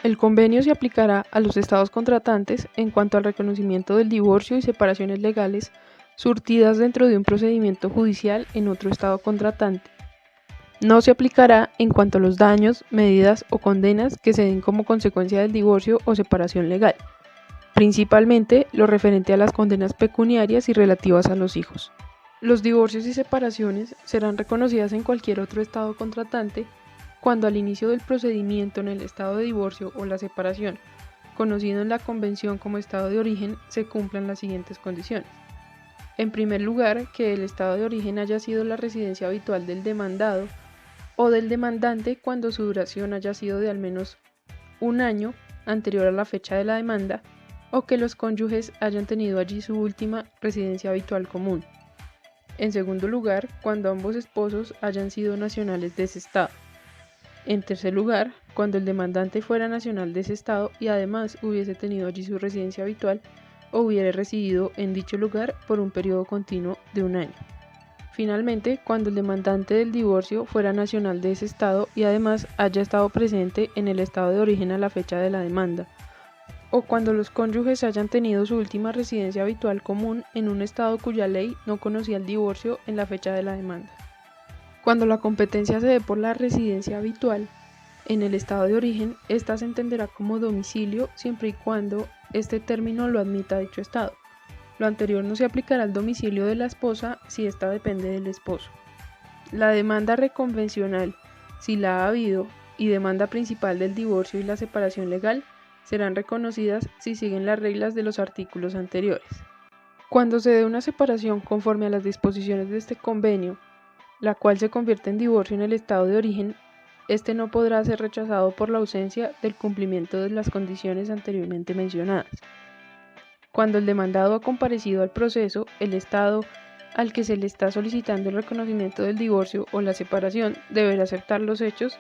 El convenio se aplicará a los estados contratantes en cuanto al reconocimiento del divorcio y separaciones legales surtidas dentro de un procedimiento judicial en otro estado contratante. No se aplicará en cuanto a los daños, medidas o condenas que se den como consecuencia del divorcio o separación legal, principalmente lo referente a las condenas pecuniarias y relativas a los hijos. Los divorcios y separaciones serán reconocidas en cualquier otro estado contratante cuando al inicio del procedimiento en el estado de divorcio o la separación, conocido en la convención como estado de origen, se cumplan las siguientes condiciones. En primer lugar, que el estado de origen haya sido la residencia habitual del demandado o del demandante cuando su duración haya sido de al menos un año anterior a la fecha de la demanda, o que los cónyuges hayan tenido allí su última residencia habitual común. En segundo lugar, cuando ambos esposos hayan sido nacionales de ese estado. En tercer lugar, cuando el demandante fuera nacional de ese estado y además hubiese tenido allí su residencia habitual o hubiera residido en dicho lugar por un periodo continuo de un año. Finalmente, cuando el demandante del divorcio fuera nacional de ese estado y además haya estado presente en el estado de origen a la fecha de la demanda, o cuando los cónyuges hayan tenido su última residencia habitual común en un estado cuya ley no conocía el divorcio en la fecha de la demanda. Cuando la competencia se dé por la residencia habitual en el estado de origen, ésta se entenderá como domicilio siempre y cuando este término lo admita dicho estado. Lo anterior no se aplicará al domicilio de la esposa si ésta depende del esposo. La demanda reconvencional, si la ha habido, y demanda principal del divorcio y la separación legal serán reconocidas si siguen las reglas de los artículos anteriores. Cuando se dé una separación conforme a las disposiciones de este convenio, la cual se convierte en divorcio en el estado de origen, este no podrá ser rechazado por la ausencia del cumplimiento de las condiciones anteriormente mencionadas. Cuando el demandado ha comparecido al proceso, el estado al que se le está solicitando el reconocimiento del divorcio o la separación deberá aceptar los hechos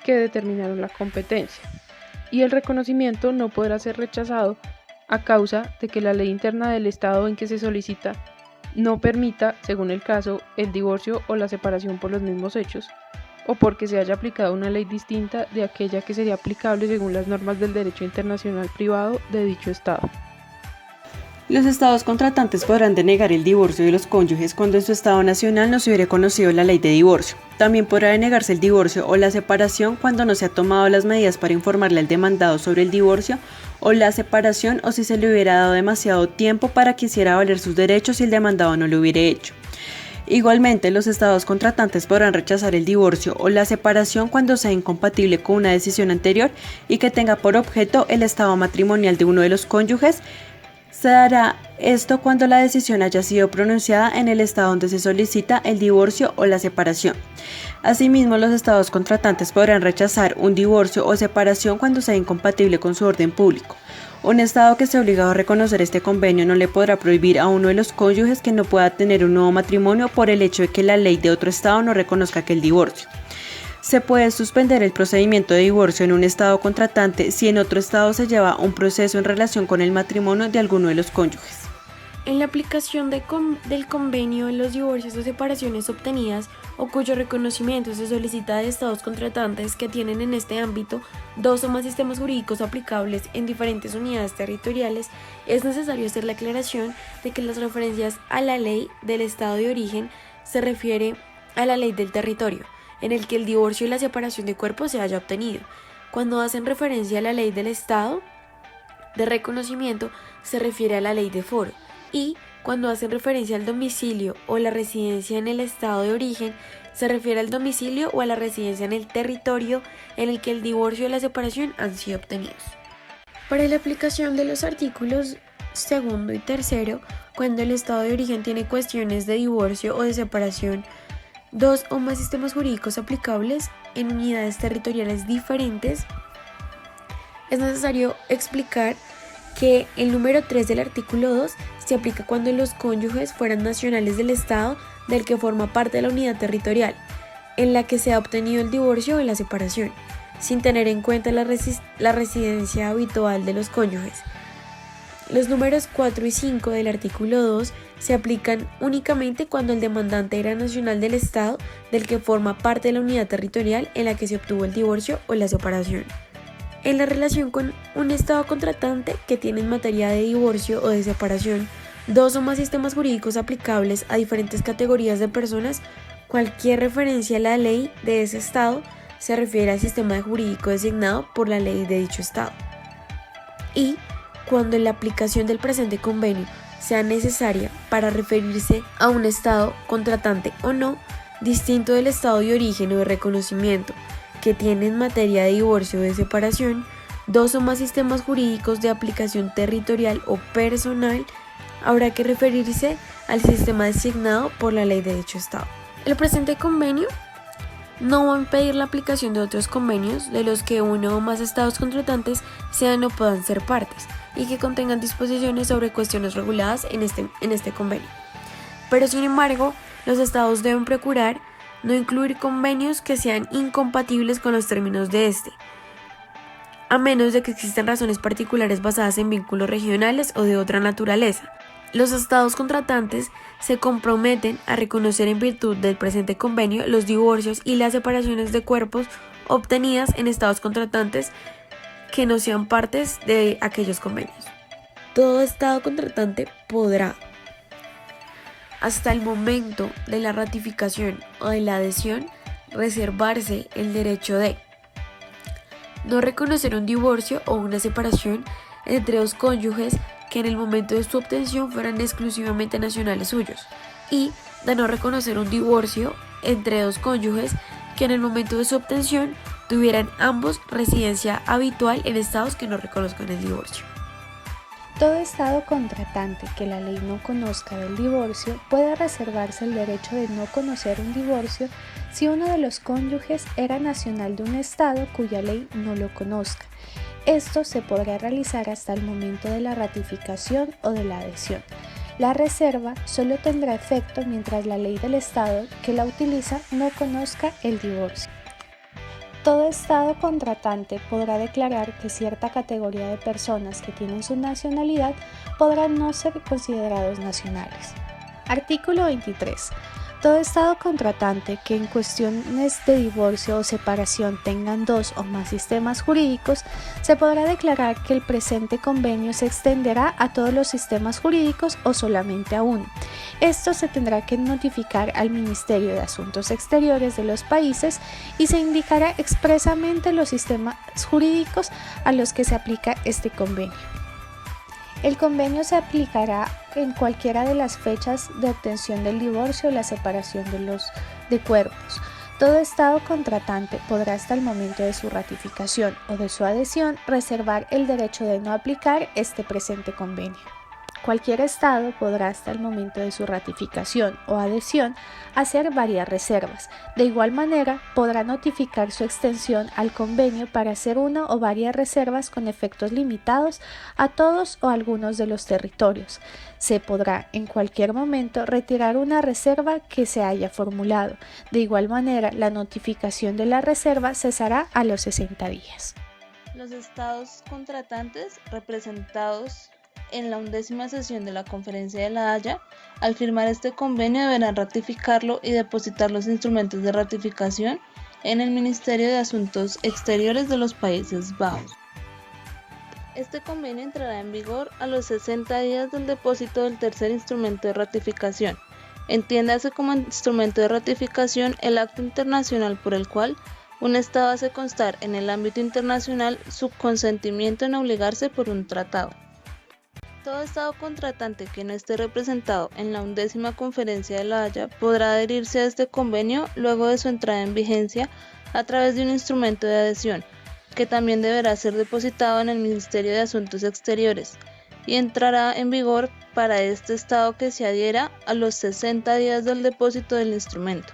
que determinaron la competencia, y el reconocimiento no podrá ser rechazado a causa de que la ley interna del estado en que se solicita no permita, según el caso, el divorcio o la separación por los mismos hechos, o porque se haya aplicado una ley distinta de aquella que sería aplicable según las normas del derecho internacional privado de dicho estado. Los estados contratantes podrán denegar el divorcio de los cónyuges cuando en su estado nacional no se hubiere conocido la ley de divorcio. También podrá denegarse el divorcio o la separación cuando no se ha tomado las medidas para informarle al demandado sobre el divorcio o la separación, o si se le hubiera dado demasiado tiempo para que hiciera valer sus derechos y el demandado no lo hubiera hecho. Igualmente, los estados contratantes podrán rechazar el divorcio o la separación cuando sea incompatible con una decisión anterior y que tenga por objeto el estado matrimonial de uno de los cónyuges. Se dará esto cuando la decisión haya sido pronunciada en el estado donde se solicita el divorcio o la separación. Asimismo, los estados contratantes podrán rechazar un divorcio o separación cuando sea incompatible con su orden público. Un estado que esté obligado a reconocer este convenio no le podrá prohibir a uno de los cónyuges que no pueda tener un nuevo matrimonio por el hecho de que la ley de otro estado no reconozca aquel divorcio. Se puede suspender el procedimiento de divorcio en un estado contratante si en otro estado se lleva un proceso en relación con el matrimonio de alguno de los cónyuges. En la aplicación del convenio en los divorcios o separaciones obtenidas o cuyo reconocimiento se solicita de estados contratantes que tienen en este ámbito dos o más sistemas jurídicos aplicables en diferentes unidades territoriales, es necesario hacer la aclaración de que las referencias a la ley del estado de origen se refiere a la ley del territorio en el que el divorcio y la separación de cuerpos se haya obtenido. Cuando hacen referencia a la ley del estado de reconocimiento se refiere a la ley de foro, y cuando hacen referencia al domicilio o la residencia en el estado de origen se refiere al domicilio o a la residencia en el territorio en el que el divorcio y la separación han sido obtenidos. Para la aplicación de los artículos 2 y 3, cuando el estado de origen tiene cuestiones de divorcio o de separación, dos o más sistemas jurídicos aplicables en unidades territoriales diferentes, es necesario explicar que el número 3 del artículo 2 se aplica cuando los cónyuges fueran nacionales del estado del que forma parte de la unidad territorial en la que se ha obtenido el divorcio o la separación, sin tener en cuenta la residencia habitual de los cónyuges. Los números 4 y 5 del artículo 2 se aplican únicamente cuando el demandante era nacional del estado del que forma parte de la unidad territorial en la que se obtuvo el divorcio o la separación. En la relación con un estado contratante que tiene en materia de divorcio o de separación dos o más sistemas jurídicos aplicables a diferentes categorías de personas, cualquier referencia a la ley de ese estado se refiere al sistema jurídico designado por la ley de dicho estado. Y cuando la aplicación del presente convenio sea necesaria para referirse a un estado contratante o no, distinto del estado de origen o de reconocimiento que tiene en materia de divorcio o de separación, dos o más sistemas jurídicos de aplicación territorial o personal, habrá que referirse al sistema designado por la ley de dicho estado. El presente convenio no va a impedir la aplicación de otros convenios de los que uno o más estados contratantes sean o puedan ser partes y que contengan disposiciones sobre cuestiones reguladas en este convenio. Pero sin embargo, los estados deben procurar no incluir convenios que sean incompatibles con los términos de este, a menos de que existan razones particulares basadas en vínculos regionales o de otra naturaleza. Los estados contratantes se comprometen a reconocer en virtud del presente convenio los divorcios y las separaciones de cuerpos obtenidas en estados contratantes que no sean partes de aquellos convenios. Todo estado contratante podrá, hasta el momento de la ratificación o de la adhesión, reservarse el derecho de no reconocer un divorcio o una separación entre dos cónyuges que en el momento de su obtención fueran exclusivamente nacionales suyos, y de no reconocer un divorcio entre dos cónyuges que en el momento de su obtención tuvieran ambos residencia habitual en estados que no reconozcan el divorcio. Todo estado contratante que la ley no conozca del divorcio puede reservarse el derecho de no conocer un divorcio si uno de los cónyuges era nacional de un estado cuya ley no lo conozca. Esto se podrá realizar hasta el momento de la ratificación o de la adhesión. La reserva solo tendrá efecto mientras la ley del estado que la utiliza no conozca el divorcio. Todo estado contratante podrá declarar que cierta categoría de personas que tienen su nacionalidad podrán no ser considerados nacionales. Artículo 23. Todo estado contratante que en cuestiones de divorcio o separación tengan dos o más sistemas jurídicos, se podrá declarar que el presente convenio se extenderá a todos los sistemas jurídicos o solamente a uno. Esto se tendrá que notificar al Ministerio de Asuntos Exteriores de los países y se indicará expresamente los sistemas jurídicos a los que se aplica este convenio. El convenio se aplicará en cualquiera de las fechas de obtención del divorcio o la separación de cuerpos. Todo estado contratante podrá hasta el momento de su ratificación o de su adhesión reservar el derecho de no aplicar este presente convenio. Cualquier estado podrá hasta el momento de su ratificación o adhesión hacer varias reservas. De igual manera, podrá notificar su extensión al convenio para hacer una o varias reservas con efectos limitados a todos o algunos de los territorios. Se podrá en cualquier momento retirar una reserva que se haya formulado. De igual manera, la notificación de la reserva cesará a los 60 días. Los estados contratantes representados en la 11ª sesión de la Conferencia de La Haya, al firmar este convenio deberán ratificarlo y depositar los instrumentos de ratificación en el Ministerio de Asuntos Exteriores de los Países Bajos. Este convenio entrará en vigor a los 60 días del depósito del tercer instrumento de ratificación. Entiéndase como instrumento de ratificación el acto internacional por el cual un Estado hace constar en el ámbito internacional su consentimiento en obligarse por un tratado. Todo Estado contratante que no esté representado en la 11ª Conferencia de La Haya podrá adherirse a este convenio luego de su entrada en vigencia a través de un instrumento de adhesión, que también deberá ser depositado en el Ministerio de Asuntos Exteriores, y entrará en vigor para este Estado que se adhiera a los 60 días del depósito del instrumento.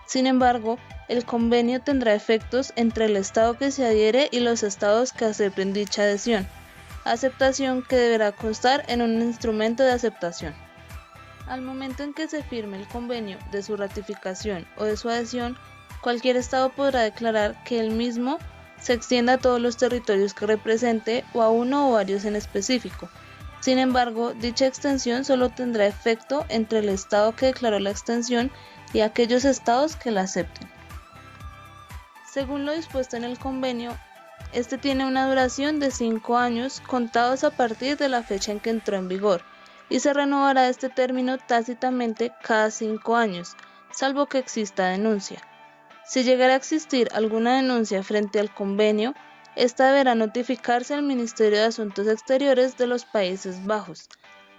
Sin embargo, el convenio tendrá efectos entre el Estado que se adhiere y los Estados que acepten dicha adhesión, aceptación que deberá constar en un instrumento de aceptación. Al momento en que se firme el convenio de su ratificación o de su adhesión, cualquier Estado podrá declarar que el mismo se extienda a todos los territorios que represente o a uno o varios en específico. Sin embargo, dicha extensión solo tendrá efecto entre el Estado que declaró la extensión y aquellos Estados que la acepten. Según lo dispuesto en el convenio, Este tiene una duración de 5 años contados a partir de la fecha en que entró en vigor y se renovará este término tácitamente cada 5 años, salvo que exista denuncia. Si llegara a existir alguna denuncia frente al convenio, esta deberá notificarse al Ministerio de Asuntos Exteriores de los Países Bajos,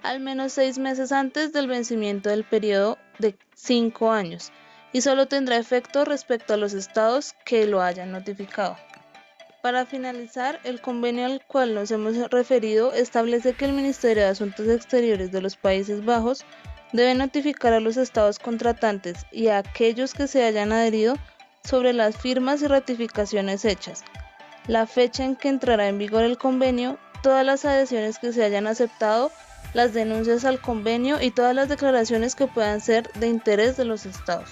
al menos 6 meses antes del vencimiento del periodo de 5 años, y solo tendrá efecto respecto a los estados que lo hayan notificado. Para finalizar, el convenio al cual nos hemos referido establece que el Ministerio de Asuntos Exteriores de los Países Bajos debe notificar a los estados contratantes y a aquellos que se hayan adherido sobre las firmas y ratificaciones hechas, la fecha en que entrará en vigor el convenio, todas las adhesiones que se hayan aceptado, las denuncias al convenio y todas las declaraciones que puedan ser de interés de los estados.